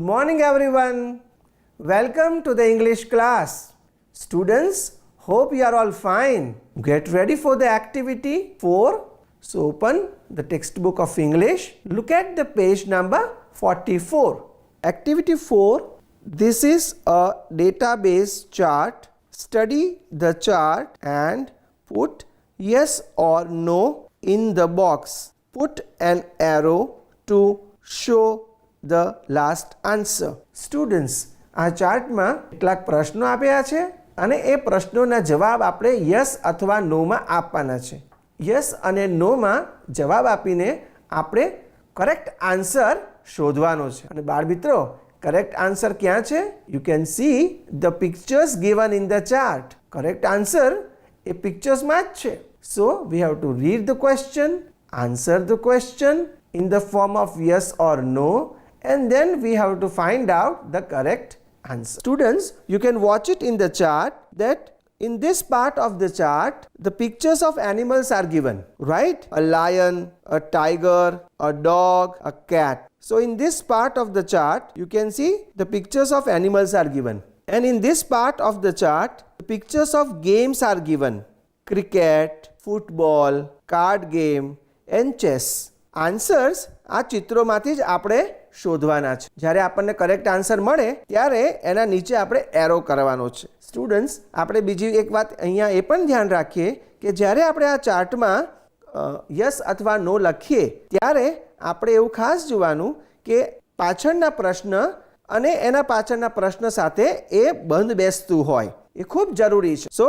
Good morning everyone. Welcome to the English class. Students, hope you are all fine. Get ready for the activity 4. So open the textbook of English. Look at the page number 44. Activity 4. This is a database chart. Study the chart and put yes or no in the box. Put an arrow to show the last answer. Students, આ ચાર્ટમાં કેટલાક પ્રશ્નો આપ્યા છે અને એ પ્રશ્નોના જવાબ આપણે yes અથવા નોમાં આપવાના છે. યસ અને નોમાં જવાબ આપીને આપણે કરેક્ટ આન્સર શોધવાનો છે. અને બાળમિત્રો, કરેક્ટ આન્સર ક્યાં છે? You can see the pictures given in the chart. Correct answer એ પિક્ચર્સમાં જ છે. So we have to read the question, answer the question in the form of yes or no, and then we have to find out the correct answer. Students, you can watch it in the chart that in this part of the chart the pictures of animals are given, right? A lion, a tiger, a dog, a cat. So in this part of the chart you can see the pictures of animals are given, and in this part of the chart the pictures of games are given: cricket, football, card game and chess. Answers આ ચિત્રોમાંથી જ આપણે શોધવાના છે. જ્યારે આપણને correct answer મળે ત્યારે એના નીચે આપણે એરો કરવાનો છે. સ્ટુડન્ટ્સ, આપણે બીજી એક વાત અહીંયા એ પણ ધ્યાન રાખીએ કે જ્યારે આપણે આ ચાર્ટમાં યસ અથવા નો લખીએ ત્યારે આપણે એવું ખાસ જોવાનું કે પાછળના પ્રશ્ન અને એના પાછળના પ્રશ્ન સાથે એ બંધ બેસતું હોય. એ ખૂબ જરૂરી છે. સો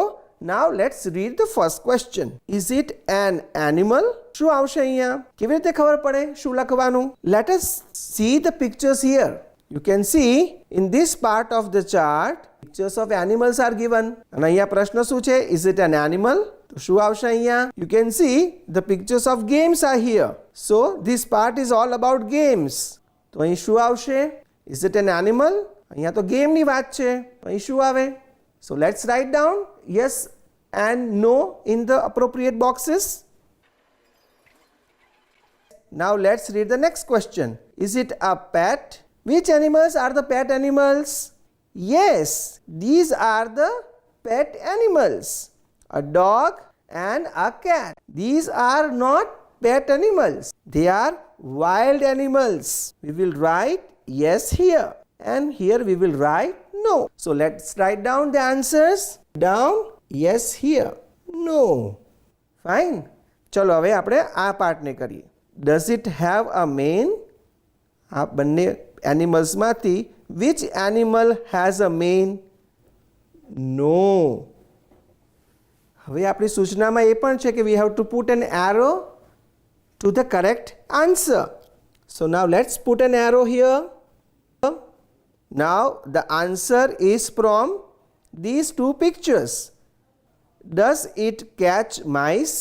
now let's read the first question. Is it an animal? શું આવશે અહીંયા? કેવી રીતે ખબર પડે શું લખવાનું? Let us see the pictures here. You can see in this part of the chart pictures of animals are given. અને અહીંયા પ્રશ્ન શું છે? Is it an animal? તો શું આવશે અહીંયા? You can see the pictures of games are here. So this part is all about games. તો અહીં શું આવશે? Is it an animal? અહીંયા તો ગેમની વાત છે. તો અહીં શું આવે? So let's write down yes and no in the appropriate boxes. Now let's read the next question. Is it a pet? Which animals are the pet animals? Yes, these are the pet animals. A dog and a cat. These are not pet animals. They are wild animals. We will write yes here, and here we will write no. So let's write down the answers. Down yes here, no. Fine. ચલો હવે આપણે આ પાર્ટને કરીએ. Does it have a mane? આ બંને એનિમલ્સમાંથી which animal has a mane? No. હવે આપણી સૂચનામાં એ પણ છે કે we have to put an arrow to the correct answer. So now let's put an arrow here. Now the answer is from these two pictures. Does it catch mice?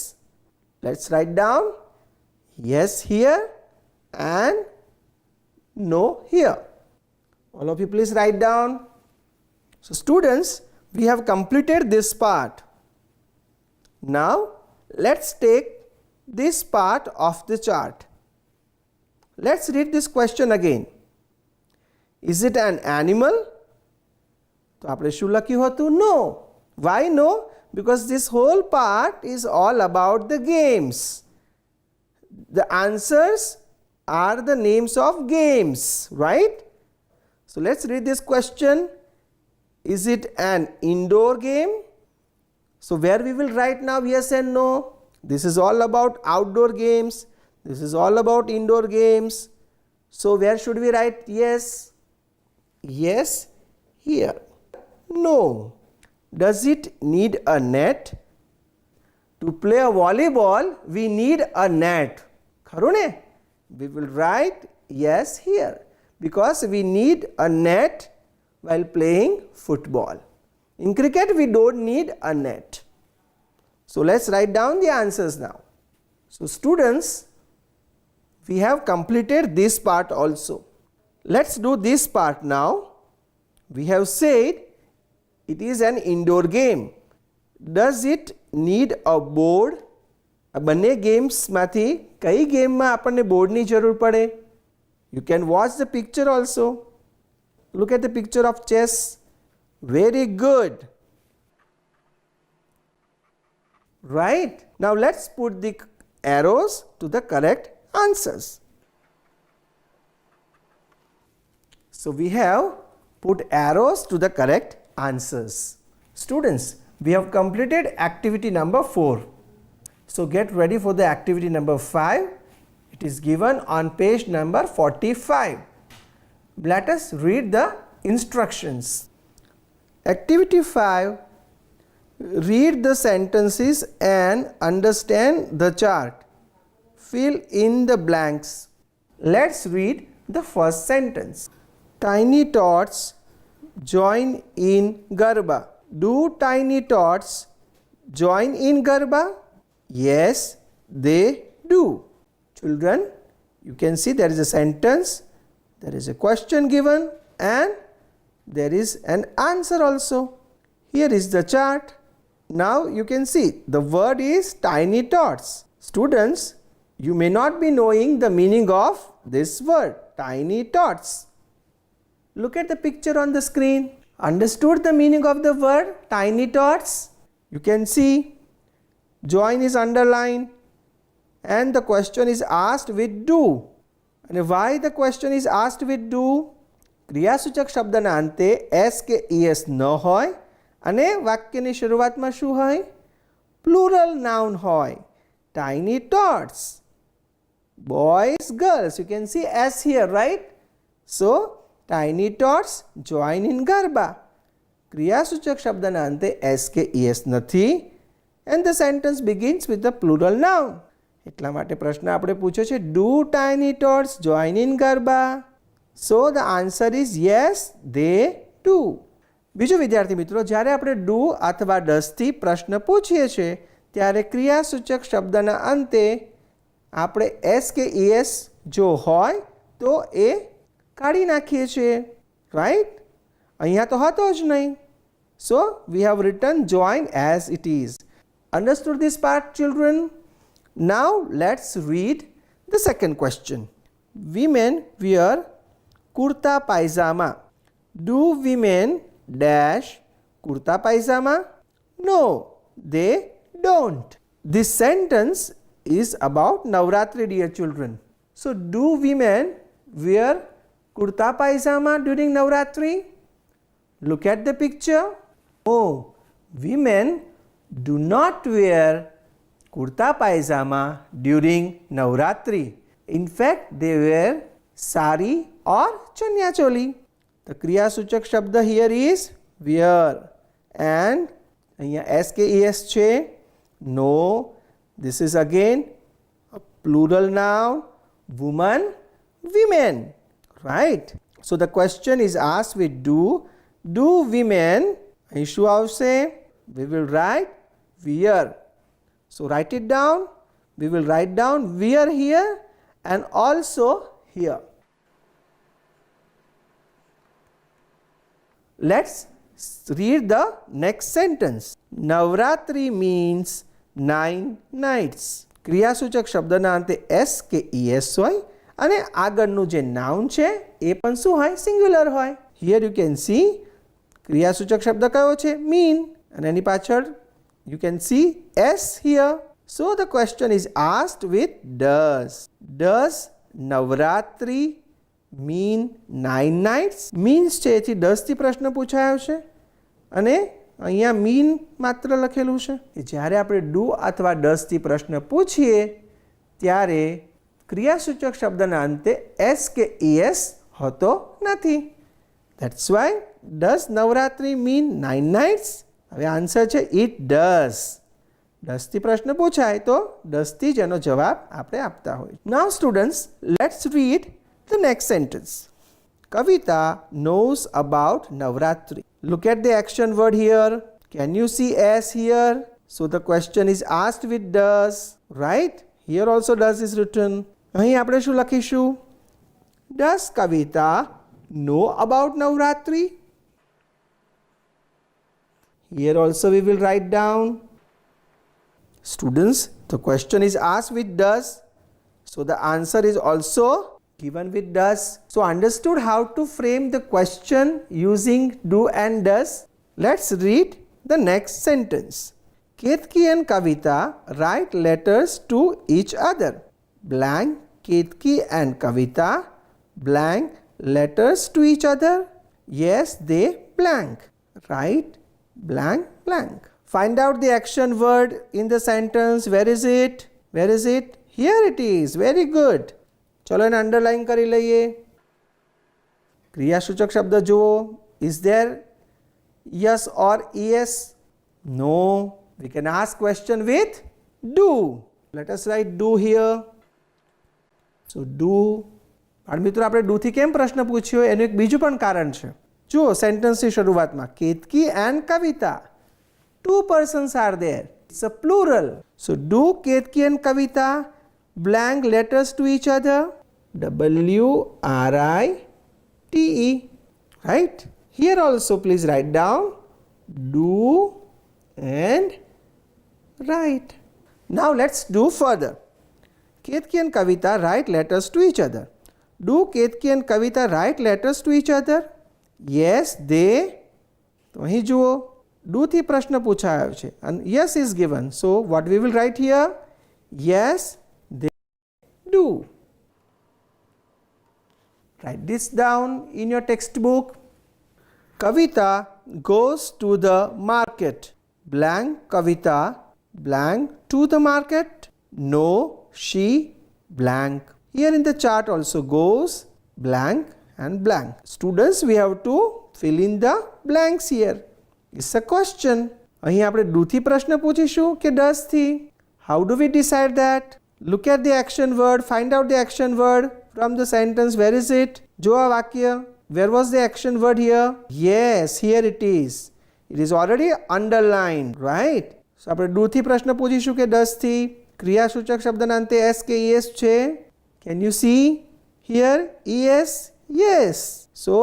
Let's write down yes here and no here. All of you please write down. So students, we have completed this part. Now let's take this part of the chart. Let's read this question again. Is it an animal? તો આપણે શું લખ્યું હતું? No. Why no? Because this whole part is all about the games. The answers are the names of games, right? So let's read this question. Is it an indoor game? So where we will write now yes and no. This is all about outdoor games. This is all about indoor games. So where should we write yes? Yes here. No. Does it need a net? To play a volleyball we need a net. ખરું ને? We will write yes here because we need a net while playing football. In cricket we don't need a net. So let's write down the answers now. So students, we have completed this part also. Let's do this part now. We have said it is an indoor game. Does it need a board? આ બંને ગેમ્સમાંથી કઈ ગેમમાં આપણને બોર્ડની જરૂર પડે? You can watch the picture also. Look at the picture of chess. Very good. Right? Now let's put the arrows to the correct answers. So we have put arrows to the correct answers. Students, we have completed activity number 4. So get ready for the activity number 5. It is given on page number 45. Let us read the instructions. Activity 5. Read the sentences and understand the chart. Fill in the blanks. Let's read the first sentence. Tiny tots join in Garba. Do tiny tots join in Garba? Yes, they do. Children, you can see there is a sentence, there is a question given, and there is an answer also. Here is the chart. Now you can see the word is tiny tots. Students, you may not be knowing the meaning of this word, tiny tots. Look at the picture on the screen. Understood the meaning of the word tiny tots? You can see join is underlined and the question is asked with do. And why the question is asked with do? ક્રિયાસૂચક શબ્દના અંતે S કે ES ન હોય અને વાક્યની શરૂઆતમાં શું હોય? Plural noun હોય. Tiny tots. Boys, girls. You can see S here, right? So, tiny tots join in Garba. ક્રિયાસૂચક શબ્દના અંતે એસ કે ઈએસ નથી and the sentence begins with the plural noun. એટલા માટે પ્રશ્ન આપણે પૂછ્યો છે do tiny tots join in Garba? So the answer is yes, they do. બીજું વિદ્યાર્થી મિત્રો, જ્યારે આપણે do અથવા does થી પ્રશ્ન પૂછીએ છીએ ત્યારે ક્રિયાસૂચક શબ્દના અંતે આપણે s કે es જો હોય તો એ કાઢી નાખીએ છીએ, રાઈટ? અહીંયા તો હતો જ નહીં. So we have written join as it is. Understood this part, children? Now let's read the second question. Women wear kurta pajama. Do women dash kurta pajama? No, they don't. This sentence is about Navratri, dear children. So do women wear kurta pajama during Navratri? Look at the picture. Oh, women do not wear kurta pajama during Navratri. In fact, they wear sari or chanya choli. The ક્રિયાસૂચક શબ્દ here is wear and અહીંયા s કે es છે. No, this is again a plural noun, woman, women, right? So the question is asked with do. Do women, અહીં શું આવશે? We will write wear. So write it down. We will write down wear here and also here. Let's read the next sentence. Navratri means 9 nights. ક્રિયાસૂચક શબ્દના અંતે s કે es હોય અને આગળનું જે નાઉન છે એ પણ શું હોય? સિંગ્યુલર હોય. Here you can see ક્રિયાસૂચક શબ્દ કયો છે? mean. અને એની પાછળ you can see s here. So the question is asked with does. Does Navratri mean 9 nights? Means છે એથી does થી પ્રશ્ન પૂછાયો છે અને અહીંયા mean માત્ર લખેલું છે. જ્યારે આપણે do અથવા does થી પ્રશ્ન પૂછીએ ત્યારે ક્રિયાસૂચક શબ્દના અંતે s કે es હોતો નથી. That's why does Navratri mean 9 nights? હવે આન્સર છે it does. does થી પ્રશ્ન પૂછાય તો does થી જ એનો જવાબ આપણે આપતા હોય. Now students, let's read the next sentence. Kavita knows about Navratri. Look at the action word here. Can you see as here? So the question is asked with does, right? Here also does is written. અહીં આપણે શું લખીશું? Does Kavita know about Navratri? Here also we will write down. Students, the question is asked with does. So the answer is also given with does. So understood how to frame the question using do and does. Let's read the next sentence. Ketki and Kavita write letters to each other. Blank Ketki and Kavita blank letters to each other. Yes, they blank write blank blank. Find out the action word in the sentence. Where is it? Where is it? Here it is. Very good. चलो એને underline કરી લઈએ. ક્રિયાસૂચક શબ્દ જુઓ. Is there yes or es? No. We can ask question with do. Let us write do here. So do. બાળ મિત્રો આપણે do થી કેમ પ્રશ્ન પૂછ્યો એનું એક બીજું પણ કારણ છે. જુઓ સેન્ટેન્સની શરૂઆતમાં Ketaki and Kavita. Two persons are there. It's a plural. So do Ketki and Kavita blank letters to each other. WRITE. Right? Here also please write down do and write. Now let's do further. Ketki and Kavita write letters to each other. Do Ketki and Kavita write letters to each other? Yes, they. તો અહીં જુઓ do થી પ્રશ્ન પૂછાયો છે and yes is given. So what we will write here? Yes, they do. Write this down in your textbook. Kavita goes to the market. Blank Kavita blank to the market. No, she blank. Here in the chart also goes blank and blank. Students, we have to fill in the blanks here. It's a question. અહીં આપણે do થી પ્રશ્ન પૂછીશું કે does થી? How do we decide that? Look at the action word. Find out the action word from the sentence. Where is it? જો આ વાક્ય. Where was the action word here? Yes, here it is. It is already underlined, right? So આપણે do થી પ્રશ્ન પૂછીશું કે does થી? ક્રિયાસૂચક શબ્દના અંતે s કે es છે. Can you see here es? Yes. So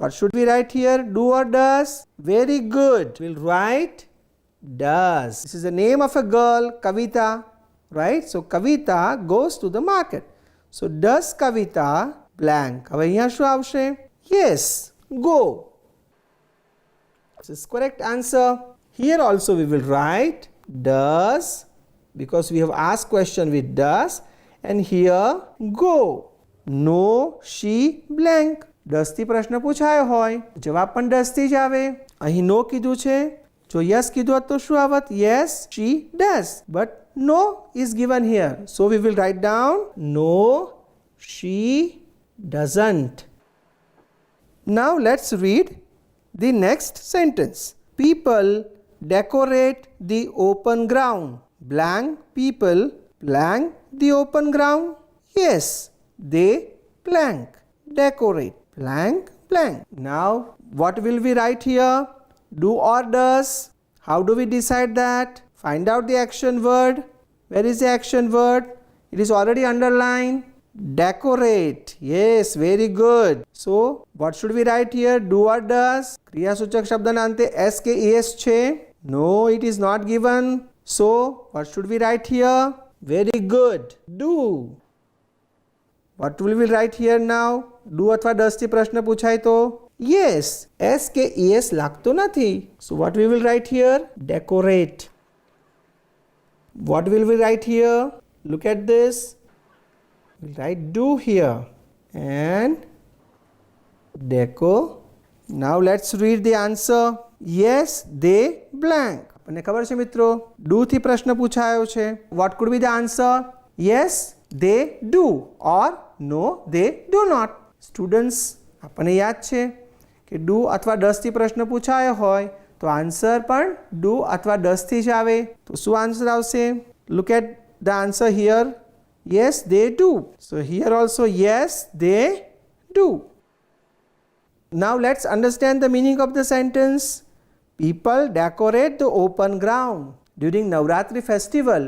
what should we write here? Do or does? Very good. We'll write does. This is the name of a girl, Kavita, right? So Kavita goes to the market. So does Kavita blank? હવે અહીંયા શું આવશે? Yes, go. This is correct answer. Here also we will write does because we have asked question with does, and here go. No, she blank. does થી પ્રશ્ન પૂછાયો હોય જવાબ પણ does થી જ આવે. અહીં no કીધું છે. જો yes કીધું હોત તો શું આવત? Yes, she does. But no is given here. So we will write down no, she doesn't. Now let's read the next sentence. People decorate the open ground. Blank people blank the open ground. Yes, they blank decorate blank blank. Now what will we write here? Do or does? How do we decide that? Find out the action word. Where is the action word? It is already underlined. Decorate. Yes, very good. So what should we write here? Do or does? ક્રિયાસૂચક શબ્દના અંતે s કે es છે. No, it is not given. So what should we write here? Very good. Do. What will we write here now? Do અથવા does થી પ્રશ્ન પૂછાય તો? Yes, s કે es લાગતો નથી. So what we will write here? Decorate. What will we write here? Look at this. We'll write do here and deco. Now let's read the answer. Yes, they blank. આપણને ખબર છે મિત્રો do થી પ્રશ્ન પૂછાયો છે. What could be the answer? Yes, they do or no, they do not. Students, આપણને યાદ છે કે do અથવા does થી પ્રશ્ન પૂછાયો હોય તો આન્સર પણ do અથવા does થી જ આવે. તો શું આન્સર આવશે? Look at the answer here. Yes, they do. So here also yes, they do. Now let's understand the meaning of the sentence. People decorate the open ground. During Navratri festival,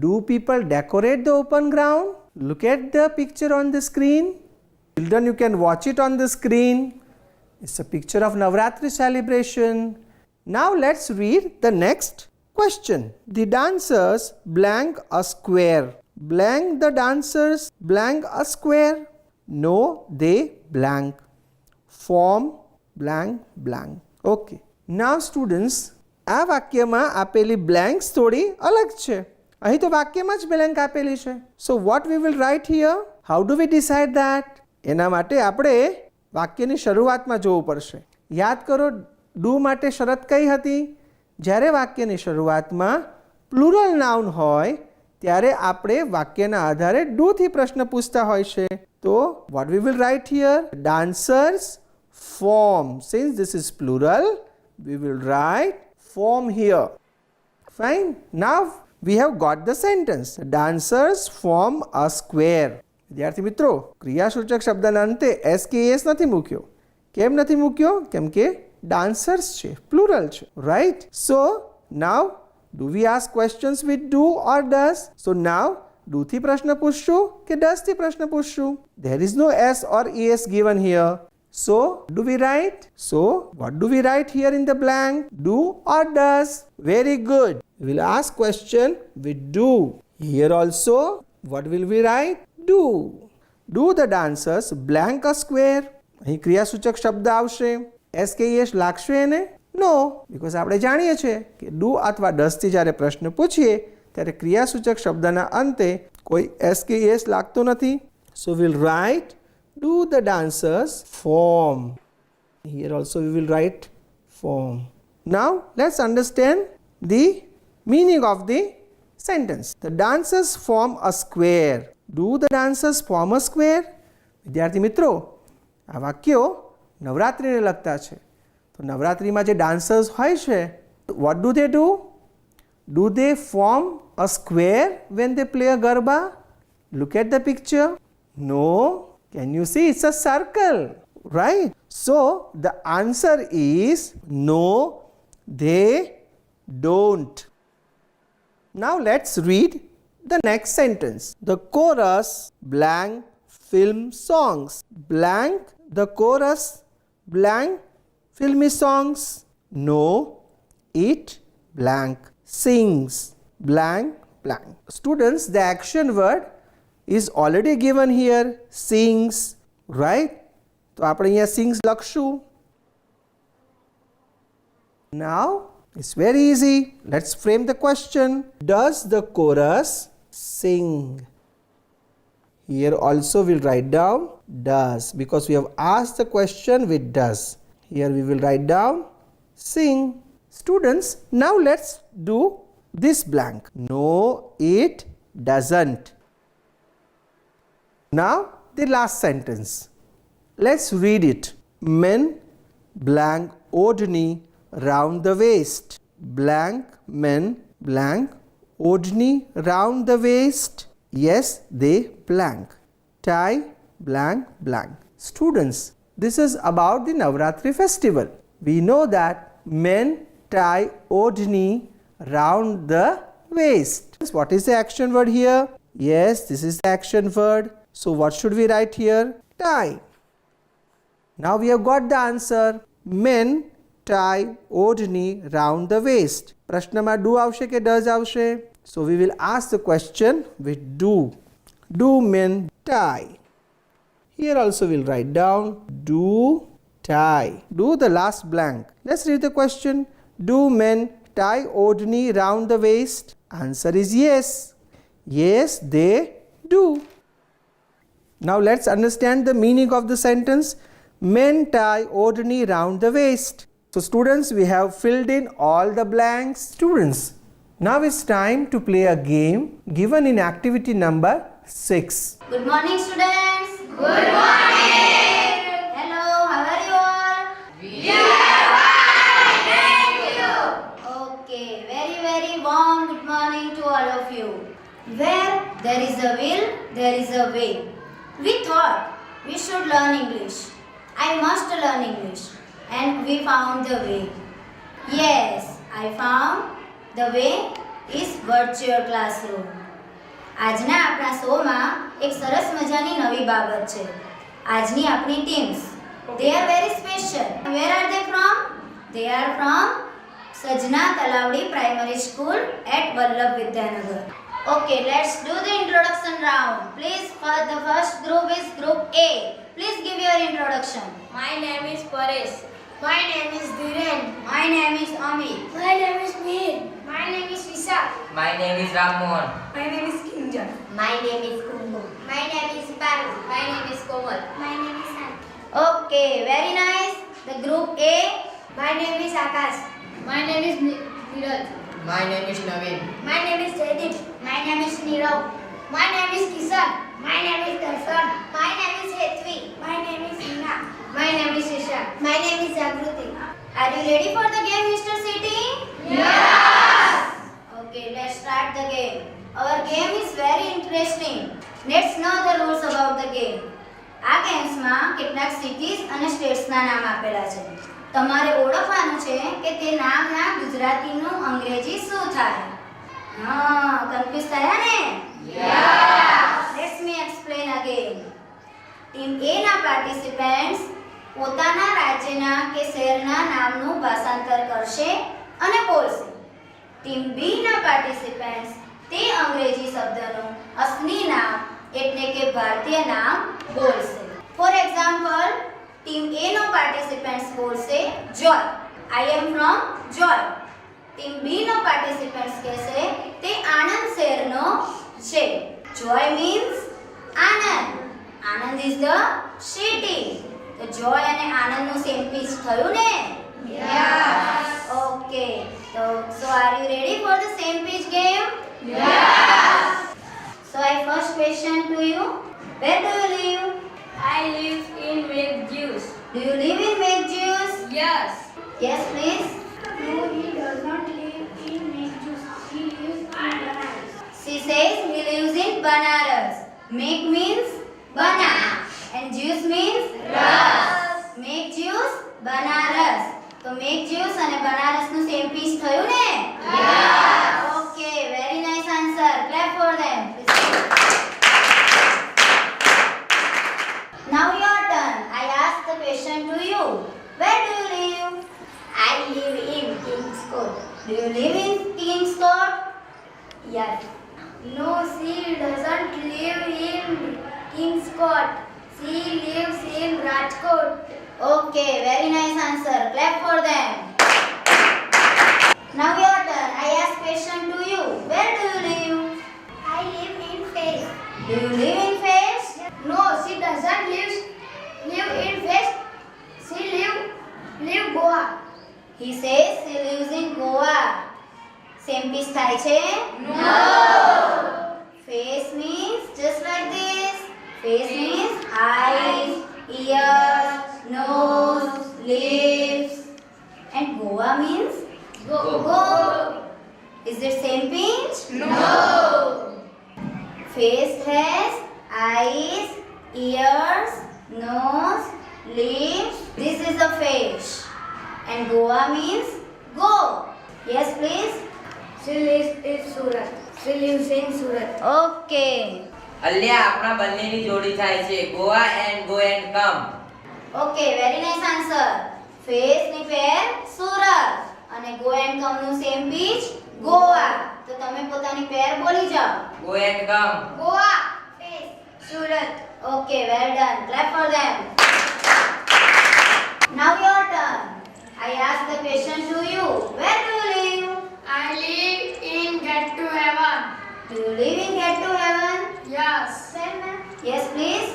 do people decorate the open ground? Look at the picture on the screen. Children, you can watch it on the screen. It's a picture of Navratri celebration. Now let's read the next question. The dancers blank a square. Blank the dancers blank a square. No, they blank. Form blank blank. Okay. Now students, આ વાક્યમાં આપેલી blanks થોડી અલગ છે. અહીં તો વાક્યમાં જ blank આપેલી છે. So what we will write here? How do we decide that? એના માટે આપણે વાક્યની શરૂઆતમાં જોવું પડશે. યાદ કરો, do માટે શરત કઈ હતી? જ્યારે વાક્યની શરૂઆતમાં પ્લુરલ નાઉન હોય ત્યારે આપણે વાક્યના આધારે do થી પ્રશ્ન પૂછતા હોય છે. તો what we will write here? Dancers form. Since this is plural, we will write form here. Fine. Now we have got the sentence. The dancers form a square. વિદ્યાર્થી મિત્રો, ક્રિયાસૂચક શબ્દના અંતે s કે es નથી મૂક્યો. કેમ નથી મૂક્યો? કેમ કે dancers છે, plural છે, right? So now do we ask questions with do or does? So now do થી પ્રશ્ન પૂછશું કે does થી પ્રશ્ન પૂછશું? There is no s or es given here. So do we write? So what do we write here in the blank? Do or does? Very good. We will ask question with do. Here also what will we write? Do. Do the dancers blank a square? અહીં ક્રિયાસૂચક શબ્દ આવશે. s કે es લાગશે એને? No, because આપણે જાણીએ છીએ કે do અથવા does થી જ્યારે પ્રશ્ન પૂછીએ ત્યારે ક્રિયાસૂચક શબ્દના અંતે કોઈ s કે es લાગતો નથી. So we'll write do the dancers form. Here also we will write form. Now let's understand the meaning of the sentence. The dancers form a square. Do the dancers form a square? વિદ્યાર્થી મિત્રો, આ વાક્યો નવરાત્રિને લગતા છે. તો નવરાત્રિમાં જે dancers હોય છે, what do they do? Do they form a square when they play a garba? Look at the picture. No. Can you see? It's a circle, right? So the answer is no, they don't. Now let's read the next sentence. The chorus blank film songs. Blank the chorus blank filmy songs. No, it blank sings blank blank. Students, the action word is already given here. Sings, right? તો આપણે અહીંયા sings લખશું. Now it's very easy. Let's frame the question. Does the chorus sing? Here also we'll write down does, because we have asked the question with does. Here we will write down sing. Students, now let's do this blank. No, it doesn't. Now the last sentence. Let's read it. Men blank odni round the waist. Blank men blank odni round the waist. Yes, they blank tie blank blank. Students, this is about the Navratri festival. We know that men tie odni round the waist. What is the action word here? Yes, this is the action word. So what should we write here? Tie. Now we have got the answer. Men tie odni round the waist. પ્રશ્નમાં do આવશે કે does આવશે? So we will ask the question with do. Do men tie? Here also we'll write down do tie. Do the last blank. Let's read the question. Do men tie odni round the waist? Answer is yes. Yes, they do. Now let's understand the meaning of the sentence. Men tie odni round the waist. So students, we have filled in all the blanks. Students, now it's time to play a game given in activity number 6. Good morning, students. Good morning. Hello, how are you all? We are fine, thank you. Okay, very, very warm good morning to all of you. Where there is a will, there is a way. We thought we should learn English. I must learn English. And we found the way. Yes, I found the way is virtual classroom. આજના આપણા શોમાં એક સરસ મજાની નવી બાબત છે. આજની આપણી teams, they are very special. Where are they from? They are from Sajana Talavadi primary school at Vallabh Vidyanagar. Okay, let's do the introduction round. Please, the first group is Group A. Please give your introduction. My name is Paresh. My name is Dhiren. My name is Amit. My name is Mir. My name is Vishak. My name is Rammohan. My name is Kinjan. My name is Kumbu. My name is Paru. My name is Komal. My name is San. Okay, very nice. The Group A. My name is Akash. My name is Niraj. My name is Naveen. My name is Jaydeep. My name is Nirav. My name is Kisan. My name is Darshan. My name is Hetvi. My name is Hina. My name is Isha. My name is Jagruti. Are you ready for the game, Mr. City? Yes. Okay, let's start the game. Our game is very interesting. Let's know the rules about the game. આ ગેમ્સમાં કેટલાક cities અને સ્ટેટ્સના નામ આપેલા છે. તમારે ઓળખવાનું છે કે તે નામના ગુજરાતીનું અંગ્રેજી શું થાય. કન્ફ્યુઝ થયા ને? Let me explain again. Team A ના પાર્ટિસિપન્ટ્સ પોતાના રાજ્યના કે શહેરના નામનું ભાષાંતર કરશે અને બોલશે. ટીમ B ના પાર્ટિસિપન્ટ્સ તે અંગ્રેજી શબ્દનું અસલી નામ એટલે કે ભારતીય નામ બોલશે. ફોર એક્ઝામ્પલ, ટીમ A નો પાર્ટિસિપન્ટ્સ બોલશે joy. I am from joy. Team B નો પાર્ટિસિપન્ટ્સ કહેશે તે આણંદ શહેરનો છે. Joy means Anand. Anand is the city. તો જોય અને આનંદનું સેમ પીચ થયું ને? Okay. So are you ready for the same pitch game? So I first question to you. Where do you live? I live in Megjuice. Do you live in Megjuice? Yes. Yes, please. No, he does not live in Megjuice. He lives in Banaras. She says he lives in Banaras. Meg means banana and juice means rus. Make juice Banaras. તો make juice અને બનારસનું same piece થયું ને? Okay, very nice answer. Clap for them. Now your turn. I ask the question to you. Where do you live? I live in King's Court. Do you live in King's Court? Yes. No, she doesn't live in King's Court. She lives in Rajkot. Okay, very nice answer. Clap for them. Now your turn. I ask question to you. Where do you live? I live in Fez. Do you live in Fez? No, she doesn't live in Fez. She live Goa. He says he lives in Goa. Same piece થાય છે? No. Face means just like this. Face means eyes, ears, nose, lips, and Goa means go. Is it same pinch? No. Face has eyes, ears, nose, lips. This is a face. And Goa means go. Yes, please. She lives in Surat. She lives in Surat. Okay. અલ્યા આપણા બંનેની જોડી થાય છે. Goa and go and come. Okay, very nice answer. Face ની પેર સુરત અને go and come નું same pitch Goa. તો તમે પોતાની પેર બોલી જાઓ. Go and come. Goa, face, Surat. Okay, well done. Clap for them. Now your turn. I ask the question to you. Where do you live? I live in Get to Heaven. Do you live in Get to Heaven? Yes. Yes, please.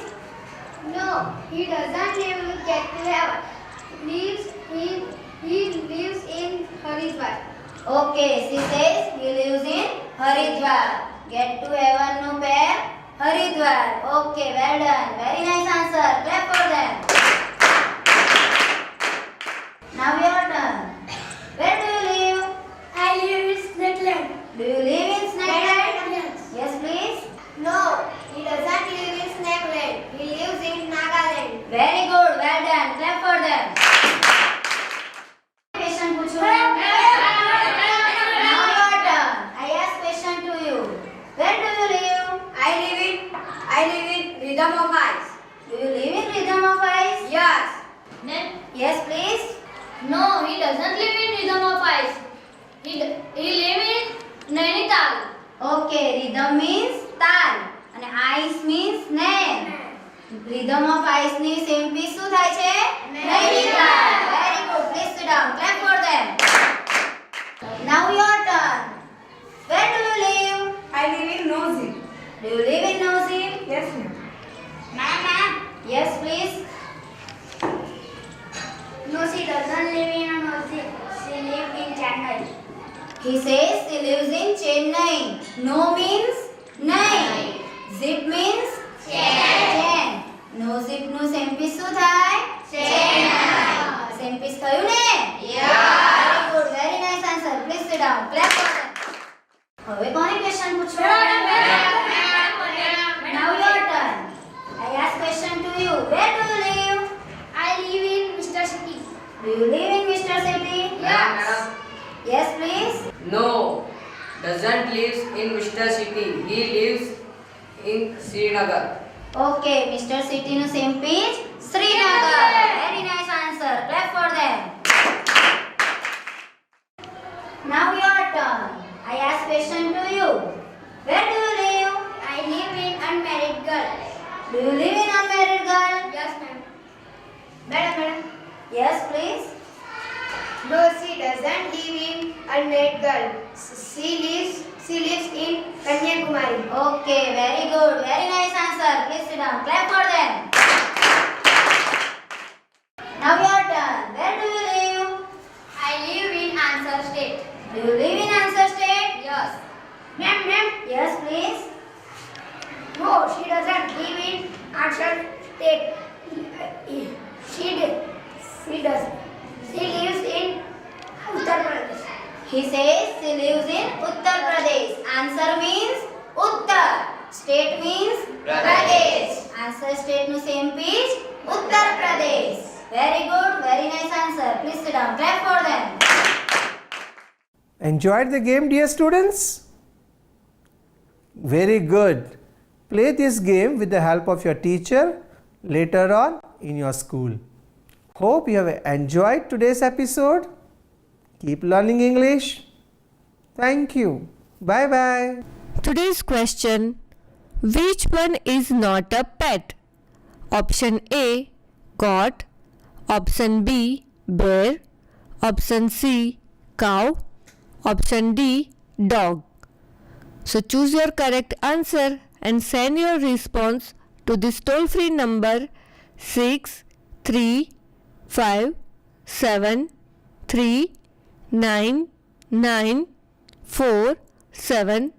No, he doesn't live in Get to Heaven. He lives in Haridwar. Okay, she says he lives in Haridwar. Get to Heaven no pair Haridwar. Okay, well done. Very nice answer. Clap for them. Now your turn. Where do you live? I live in Snakeland. Do you live in Snakeland? Yes. Yes, please. No, he doesn't live in Snakeland. He lives in Nagaland. Very good. Well done. Clap for them. Question પૂછું. Now your turn. I ask question to you. Where do you live? I live in Rhythm of Ice. Do you live in Rhythm of Ice? Yes. Yes, please. No, he doesn't live in Rhythm of Ice. He live in Nainital. Okay, rhythm means તાલ અને ice means name. Rhythm of ice ની same piece શું થાય છે? Nainikal. Very good. Please sit down. Clap for them. Now your turn. Where do you live? I live in Nosy. Do you live in Nosy? Yes, ma'am. Ma'am. Yes, please. No, she doesn't live in Nosy. She lives in Chennai. He says he lives in Chennai. No means nai. Zip means chain. No zip નું same piece શું થાય? Chennai. Same piece થયું ને? Very good. Very nice answer. Please sit down. Clap for them. હવે કોને question પૂછવો? Now your turn. I ask question to you. Where do you live? I live in Mr. City. Do you live in Mr. City? Yes. Yes, please. No, doesn't lives in Mr. City. He lives in Srinagar. Okay, Mr. City no same page. Srinagar. Very nice answer. Clap for them. Now your turn. I ask question to you. Where do you live? I live in unmarried girl. Do you live in unmarried girl? Yes, ma'am. Madam. Yes, please. No, she doesn't live in unmarried girl. She lives in Kanyakumari. Okay, very good. Very nice answer. Please sit down. Clap for them. Now your turn. Where do you live? I live in Answer State. Do you live in Answer State? Yes. Ma'am. Yes, please. No, she doesn't live in Answer State. She does. She lives in Uttar Pradesh. He says he lives in Uttar Pradesh. Answer means Uttar. State means Pradesh. Answer state no same page. Uttar Pradesh. Very good. Very nice answer. Please sit down. Clap for them. Enjoyed the game, dear students? Very good. Play this game with the help of your teacher later on in your school. Hope you have enjoyed today's episode. Keep learning English. Thank you. Bye bye. Today's question: which one is not a pet? Option A, goat. Option B, bear. Option C, cow. Option D, dog. So choose your correct answer and send your response to this toll-free number 6357399477.